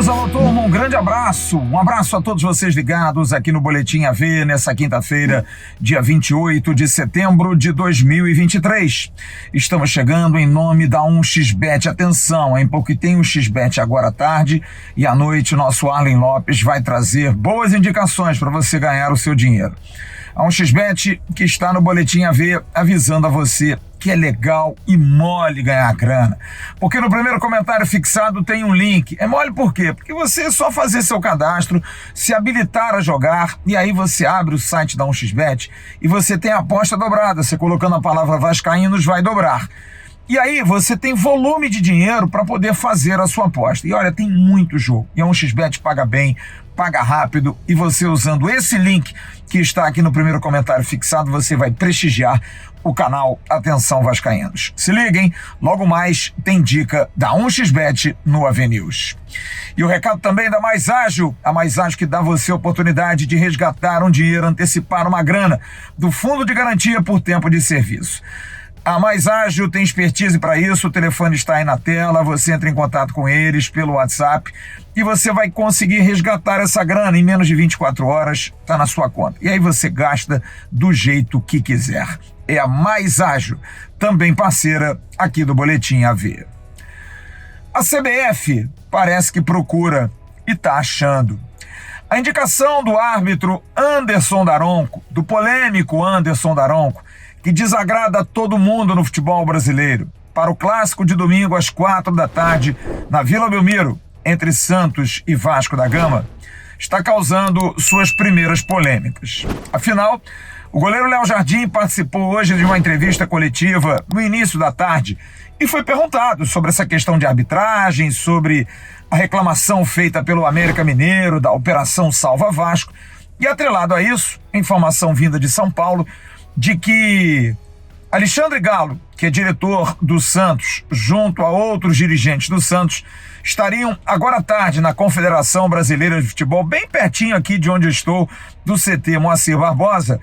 Alô, turma, um grande abraço. Um abraço a todos vocês ligados aqui no Boletim AV nessa quinta-feira, dia 28 de setembro de 2023. Estamos chegando em nome da 1xBet. Atenção, hein, porque tem o XBet agora à tarde e à noite o nosso Arlen Lopes vai trazer boas indicações para você ganhar o seu dinheiro. A 1xBet que está no Boletim AV avisando a você que é legal e mole ganhar grana. Porque no primeiro comentário fixado tem um link. É mole por quê? Porque você é só fazer seu cadastro, se habilitar a jogar, e aí você abre o site da 1xBet e você tem a aposta dobrada. Você colocando a palavra Vascaínos vai dobrar. E aí você tem volume de dinheiro para poder fazer a sua aposta. E olha, tem muito jogo. E a 1xBet paga bem, paga rápido, e você usando esse link que está aqui no primeiro comentário fixado, você vai prestigiar o canal Atenção Vascaínos. Se liguem, logo mais tem dica da 1xBet no AV News. E o recado também da Mais Ágil, a Mais Ágil que dá você a oportunidade de resgatar um dinheiro, antecipar uma grana do Fundo de Garantia por Tempo de Serviço. A Mais Ágil tem expertise para isso, o telefone está aí na tela, você entra em contato com eles pelo WhatsApp e você vai conseguir resgatar essa grana em menos de 24 horas, está na sua conta. E aí você gasta do jeito que quiser. É a Mais Ágil, também parceira aqui do Boletim AV. A CBF parece que procura e está achando. A indicação do árbitro Anderson Daronco, do polêmico Anderson Daronco, que desagrada todo mundo no futebol brasileiro, para o clássico de domingo às 4 da tarde, na Vila Belmiro, entre Santos e Vasco da Gama, está causando suas primeiras polêmicas. Afinal, o goleiro Léo Jardim participou hoje de uma entrevista coletiva no início da tarde e foi perguntado sobre essa questão de arbitragem, sobre a reclamação feita pelo América Mineiro da Operação Salva Vasco, e atrelado a isso, informação vinda de São Paulo, de que Alexandre Galo, que é diretor do Santos, junto a outros dirigentes do Santos, estariam agora à tarde na Confederação Brasileira de Futebol, bem pertinho aqui de onde eu estou, do CT Moacir Barbosa,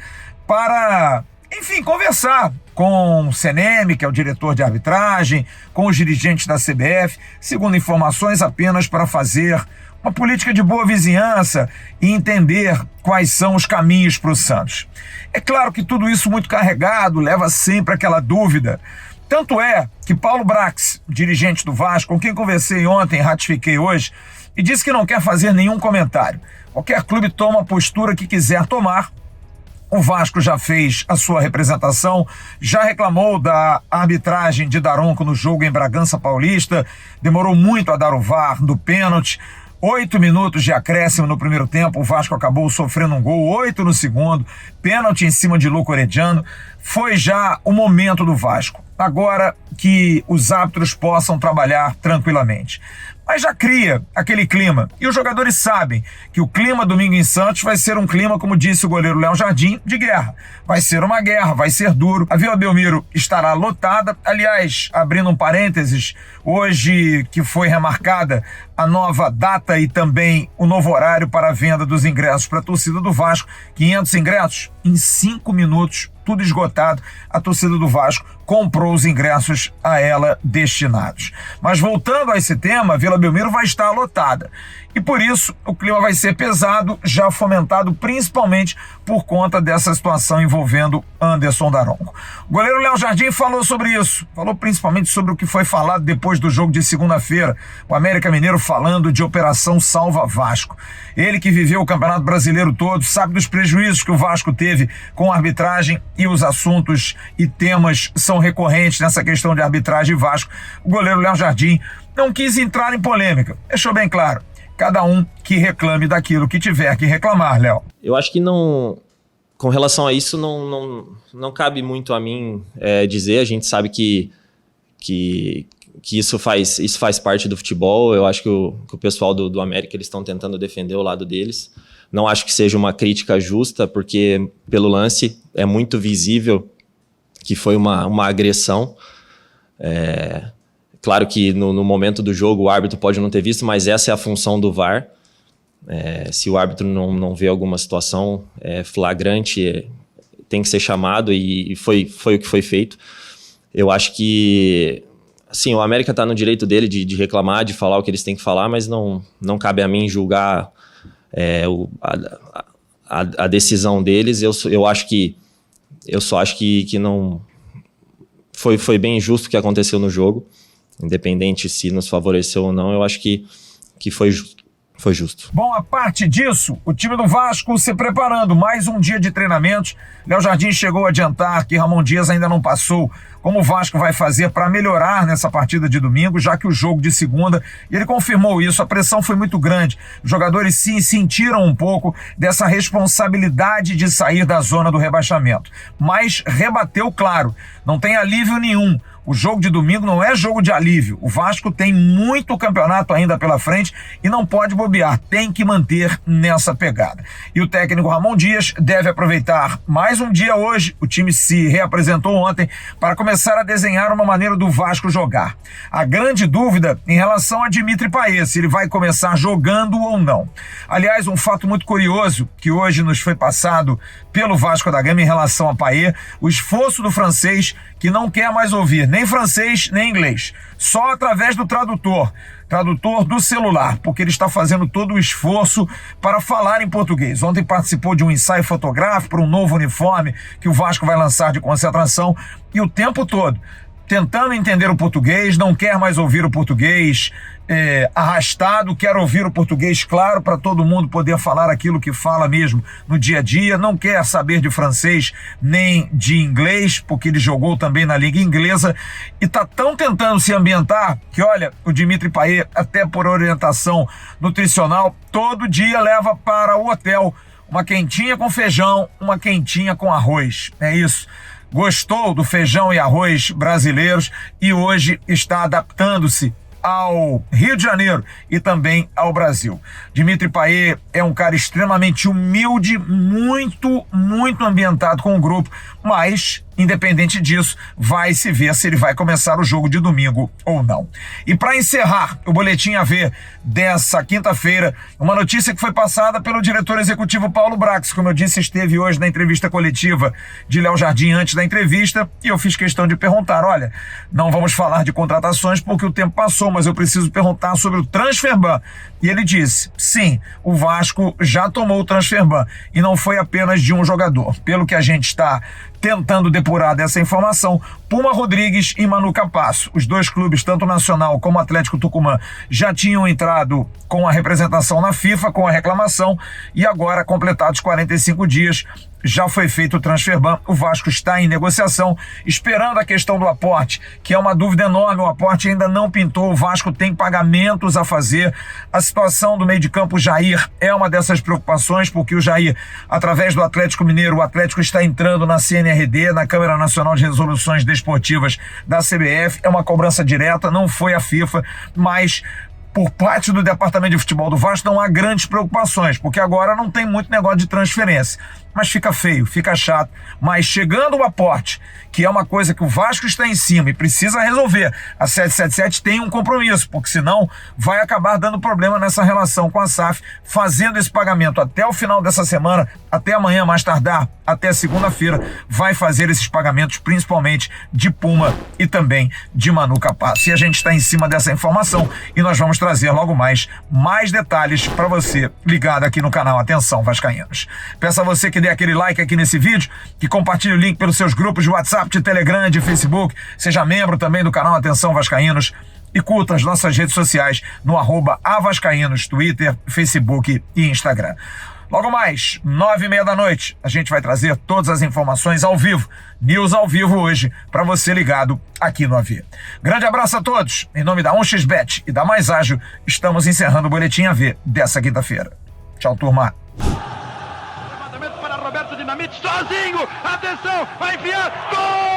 para, enfim, conversar com o CNM, que é o diretor de arbitragem, com os dirigentes da CBF, segundo informações, apenas para fazer uma política de boa vizinhança e entender quais são os caminhos para o Santos. É claro que tudo isso muito carregado leva sempre aquela dúvida. Tanto é que Paulo Brax, dirigente do Vasco, com quem conversei ontem, ratifiquei hoje, e disse que não quer fazer nenhum comentário. Qualquer clube toma a postura que quiser tomar. O Vasco já fez a sua representação, já reclamou da arbitragem de Daronco no jogo em Bragança Paulista, demorou muito a dar o VAR do pênalti. 8 minutos de acréscimo no primeiro tempo, o Vasco acabou sofrendo um gol, 8 no segundo, pênalti em cima de Luco Orediano. Foi já o momento do Vasco. Agora que os árbitros possam trabalhar tranquilamente. Mas já cria aquele clima. E os jogadores sabem que o clima domingo em Santos vai ser um clima, como disse o goleiro Léo Jardim, de guerra. Vai ser uma guerra, vai ser duro. A Vila Belmiro estará lotada. Aliás, abrindo um parênteses, hoje que foi remarcada a nova data e também o novo horário para a venda dos ingressos para a torcida do Vasco, 500 ingressos em 5 minutos, tudo esgotado. A torcida do Vasco comprou os ingressos a ela destinados. Mas voltando a esse tema, a Vila Belmiro vai estar lotada. E por isso o clima vai ser pesado, já fomentado principalmente por conta dessa situação envolvendo Anderson Daronco. O goleiro Léo Jardim falou sobre isso, falou principalmente sobre o que foi falado depois do jogo de segunda-feira, o América Mineiro falando de Operação Salva Vasco. Ele que viveu o Campeonato Brasileiro todo, sabe dos prejuízos que o Vasco teve com a arbitragem, e os assuntos e temas são recorrentes nessa questão de arbitragem e Vasco. O goleiro Léo Jardim não quis entrar em polêmica, deixou bem claro. Cada um que reclame daquilo que tiver que reclamar, Léo. Eu acho que não, com relação a isso, não cabe muito a mim dizer. A gente sabe que isso faz parte do futebol. Eu acho que o pessoal do América, eles estão tentando defender o lado deles. Não acho que seja uma crítica justa, porque pelo lance é muito visível que foi uma agressão. Claro que no momento do jogo o árbitro pode não ter visto, mas essa é a função do VAR. Se o árbitro não vê alguma situação flagrante, tem que ser chamado e foi o que foi feito. Eu acho que, assim, o América está no direito dele de reclamar, de falar o que eles têm que falar, mas não cabe a mim julgar a decisão deles. Eu só acho que não foi bem injusto o que aconteceu no jogo, independente se nos favoreceu ou não. Eu acho que foi justo. Foi justo. Bom, a parte disso, o time do Vasco se preparando, mais um dia de treinamentos. Léo Jardim chegou a adiantar que Ramon Dias ainda não passou como o Vasco vai fazer para melhorar nessa partida de domingo, já que o jogo de segunda, e ele confirmou isso, a pressão foi muito grande. Os jogadores sim sentiram um pouco dessa responsabilidade de sair da zona do rebaixamento, mas rebateu claro, não tem alívio nenhum. O jogo de domingo não é jogo de alívio. O Vasco tem muito campeonato ainda pela frente e não pode bobear. Tem que manter nessa pegada. E o técnico Ramon Dias deve aproveitar mais um dia hoje. O time se reapresentou ontem para começar a desenhar uma maneira do Vasco jogar. A grande dúvida em relação a Dimitri Payet, se ele vai começar jogando ou não. Aliás, um fato muito curioso que hoje nos foi passado pelo Vasco da Gama em relação a Payet, o esforço do francês que não quer mais ouvir nem francês nem inglês, só através do tradutor do celular, porque ele está fazendo todo o esforço para falar em português. Ontem participou de um ensaio fotográfico para um novo uniforme que o Vasco vai lançar de concentração e o tempo todo tentando entender o português, não quer mais ouvir o português arrastado, quer ouvir o português claro para todo mundo poder falar aquilo que fala mesmo no dia a dia, não quer saber de francês nem de inglês, porque ele jogou também na Liga Inglesa e está tão tentando se ambientar que, olha, o Dimitri Payet, até por orientação nutricional, todo dia leva para o hotel uma quentinha com feijão, uma quentinha com arroz. É isso. Gostou do feijão e arroz brasileiros e hoje está adaptando-se ao Rio de Janeiro e também ao Brasil. Dimitri Payet é um cara extremamente humilde, muito ambientado com o grupo, mas, independente disso, vai se ver se ele vai começar o jogo de domingo ou não. E para encerrar o Boletim AV dessa quinta-feira, uma notícia que foi passada pelo diretor executivo Paulo Brax, como eu disse, esteve hoje na entrevista coletiva de Léo Jardim antes da entrevista, e eu fiz questão de perguntar, olha, não vamos falar de contratações porque o tempo passou, mas eu preciso perguntar sobre o transfer ban. E ele disse, sim, o Vasco já tomou o transfer ban, e não foi apenas de um jogador. Pelo que a gente está tentando depurar dessa informação, Puma Rodrigues e Manu Capasso. Os dois clubes, tanto o Nacional como o Atlético Tucumã, já tinham entrado com a representação na FIFA, com a reclamação, e agora, completados 45 dias, já foi feito o transfer ban. O Vasco está em negociação, esperando a questão do aporte, que é uma dúvida enorme. O aporte ainda não pintou, o Vasco tem pagamentos a fazer. A situação do meio de campo, Jair, é uma dessas preocupações, porque o Jair, através do Atlético Mineiro, o Atlético está entrando na CNRD, na Câmara Nacional de Resoluções Desportivas da CBF, é uma cobrança direta, não foi a FIFA, mas por parte do Departamento de Futebol do Vasco não há grandes preocupações, porque agora não tem muito negócio de transferência. Mas fica feio, fica chato. Mas chegando o aporte, que é uma coisa que o Vasco está em cima e precisa resolver, a 777 tem um compromisso, porque senão vai acabar dando problema nessa relação com a SAF, fazendo esse pagamento até o final dessa semana, até amanhã mais tardar, até segunda-feira, vai fazer esses pagamentos, principalmente de Puma e também de Manu Capasso. E a gente está em cima dessa informação e nós vamos trazer logo mais detalhes para você ligado aqui no canal Atenção Vascaínos. Peço a você que dê aquele like aqui nesse vídeo, que compartilhe o link pelos seus grupos de WhatsApp, de Telegram, de Facebook, seja membro também do canal Atenção Vascaínos e curta as nossas redes sociais no @avascaínos, Twitter, Facebook e Instagram. Logo mais, 9h30 da noite, a gente vai trazer todas as informações ao vivo, news ao vivo hoje, para você ligado aqui no AV. Grande abraço a todos, em nome da 1xBet e da Mais Ágil, estamos encerrando o Boletim AV dessa quinta-feira. Tchau, turma. Levantamento para Roberto Dinamite, sozinho, atenção, vai enfiar, gol!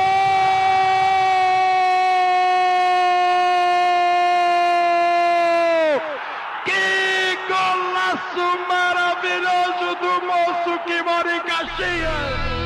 Que golaço maravilhoso do moço que mora em Caxias!